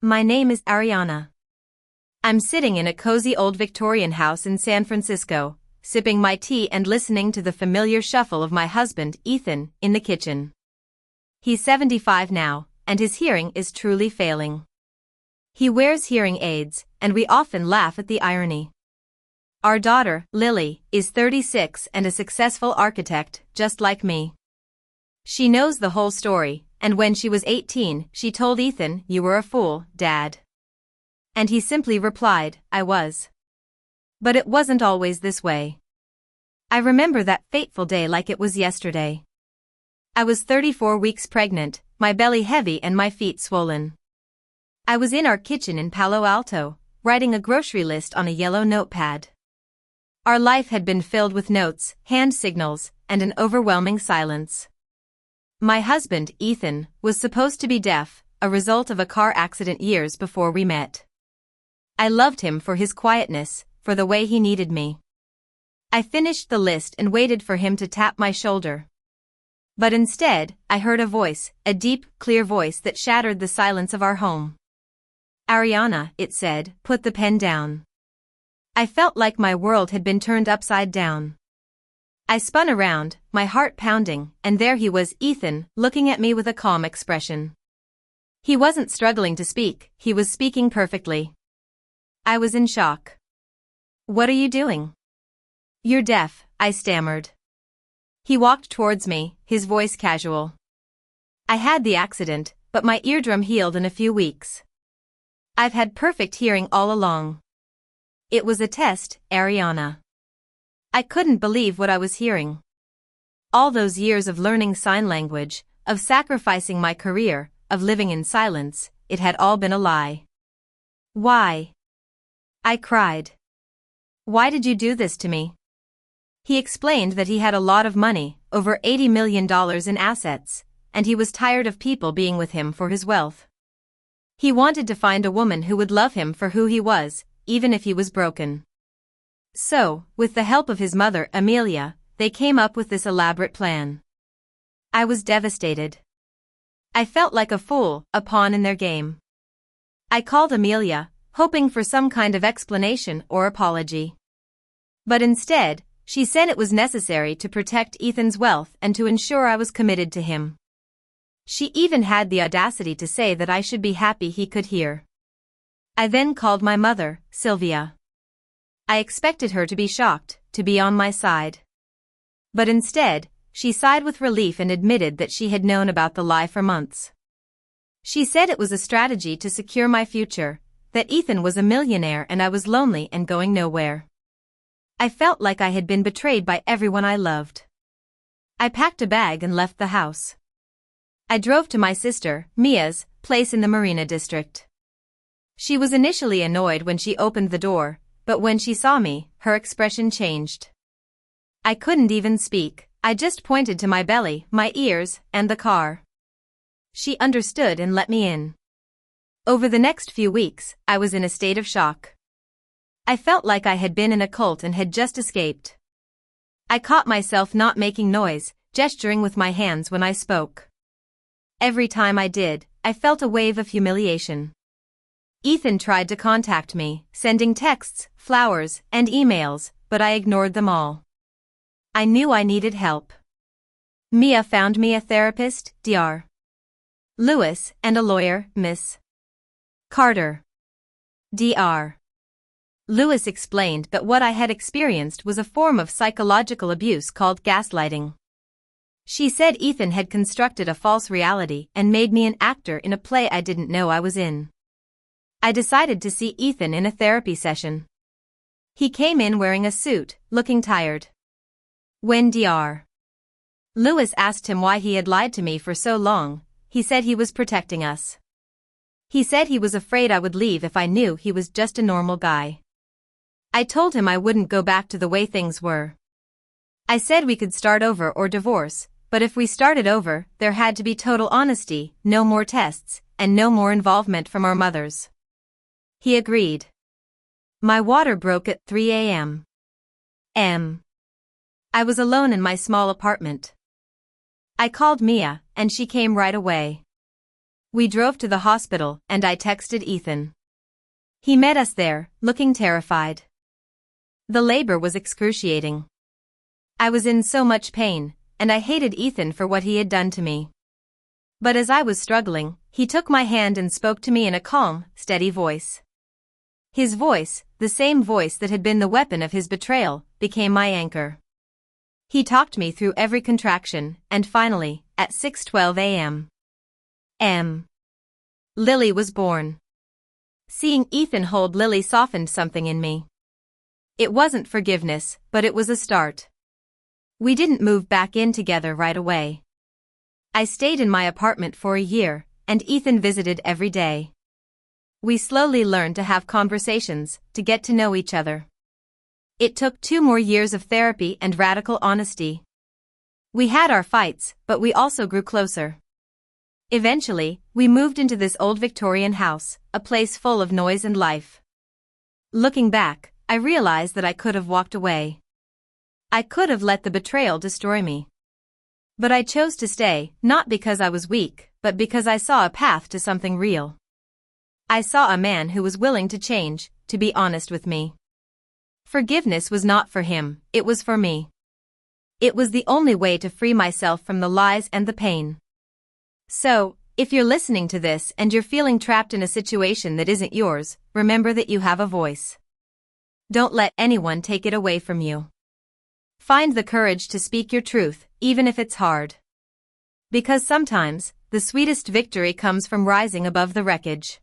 My name is Ariana. I'm sitting in a cozy old Victorian house in San Francisco, sipping my tea and listening to the familiar shuffle of my husband, Ethan, in the kitchen. He's 75 now, and his hearing is truly failing. He wears hearing aids, and we often laugh at the irony. Our daughter, Lily, is 36 and a successful architect, just like me. She knows the whole story, and when she was 18, she told Ethan, "You were a fool, Dad." And he simply replied, "I was." But it wasn't always this way. I remember that fateful day like it was yesterday. I was 34 weeks pregnant, my belly heavy and my feet swollen. I was in our kitchen in Palo Alto, writing a grocery list on a yellow notepad. Our life had been filled with notes, hand signals, and an overwhelming silence. My husband, Ethan, was supposed to be deaf, a result of a car accident years before we met. I loved him for his quietness, for the way he needed me. I finished the list and waited for him to tap my shoulder. But instead, I heard a voice, a deep, clear voice that shattered the silence of our home. "Ariana," it said, "put the pen down." I felt like my world had been turned upside down. I spun around, my heart pounding, and there he was, Ethan, looking at me with a calm expression. He wasn't struggling to speak, he was speaking perfectly. I was in shock. "What are you doing?" "You're deaf," I stammered. He walked towards me, his voice casual. "I had the accident, but my eardrum healed in a few weeks. I've had perfect hearing all along." It was a test, Ariana. I couldn't believe what I was hearing. All those years of learning sign language, of sacrificing my career, of living in silence, it had all been a lie. "Why?" I cried. "Why did you do this to me?" He explained that he had a lot of money, over $80 million in assets, and he was tired of people being with him for his wealth. He wanted to find a woman who would love him for who he was, even if he was broken. So, with the help of his mother, Amelia, they came up with this elaborate plan. I was devastated. I felt like a fool, a pawn in their game. I called Amelia, hoping for some kind of explanation or apology. But instead, she said it was necessary to protect Ethan's wealth and to ensure I was committed to him. She even had the audacity to say that I should be happy he could hear. I then called my mother, Sylvia. I expected her to be shocked, to be on my side. But instead, she sighed with relief and admitted that she had known about the lie for months. She said it was a strategy to secure my future, that Ethan was a millionaire and I was lonely and going nowhere. I felt like I had been betrayed by everyone I loved. I packed a bag and left the house. I drove to my sister, Mia's, place in the Marina District. She was initially annoyed when she opened the door, but when she saw me, her expression changed. I couldn't even speak, I just pointed to my belly, my ears, and the car. She understood and let me in. Over the next few weeks, I was in a state of shock. I felt like I had been in a cult and had just escaped. I caught myself not making noise, gesturing with my hands when I spoke. Every time I did, I felt a wave of humiliation. Ethan tried to contact me, sending texts, flowers, and emails, but I ignored them all. I knew I needed help. Mia found me a therapist, Dr. Lewis, and a lawyer, Miss Carter. Dr. Lewis explained that what I had experienced was a form of psychological abuse called gaslighting. She said Ethan had constructed a false reality and made me an actor in a play I didn't know I was in. I decided to see Ethan in a therapy session. He came in wearing a suit, looking tired. When Dr. Lewis asked him why he had lied to me for so long, he said he was protecting us. He said he was afraid I would leave if I knew he was just a normal guy. I told him I wouldn't go back to the way things were. I said we could start over or divorce, but if we started over, there had to be total honesty, no more tests, and no more involvement from our mothers. He agreed. My water broke at 3 a.m. I was alone in my small apartment. I called Mia, and she came right away. We drove to the hospital and I texted Ethan. He met us there, looking terrified. The labor was excruciating. I was in so much pain, and I hated Ethan for what he had done to me. But as I was struggling, he took my hand and spoke to me in a calm, steady voice. His voice, the same voice that had been the weapon of his betrayal, became my anchor. He talked me through every contraction, and finally, at 6:12 a.m. Lily was born. Seeing Ethan hold Lily softened something in me. It wasn't forgiveness, but it was a start. We didn't move back in together right away. I stayed in my apartment for a year, and Ethan visited every day. We slowly learned to have conversations, to get to know each other. It took 2 more years of therapy and radical honesty. We had our fights, but we also grew closer. Eventually, we moved into this old Victorian house, a place full of noise and life. Looking back, I realized that I could have walked away. I could have let the betrayal destroy me. But I chose to stay, not because I was weak, but because I saw a path to something real. I saw a man who was willing to change, to be honest with me. Forgiveness was not for him, it was for me. It was the only way to free myself from the lies and the pain. So, if you're listening to this and you're feeling trapped in a situation that isn't yours, remember that you have a voice. Don't let anyone take it away from you. Find the courage to speak your truth, even if it's hard. Because sometimes, the sweetest victory comes from rising above the wreckage.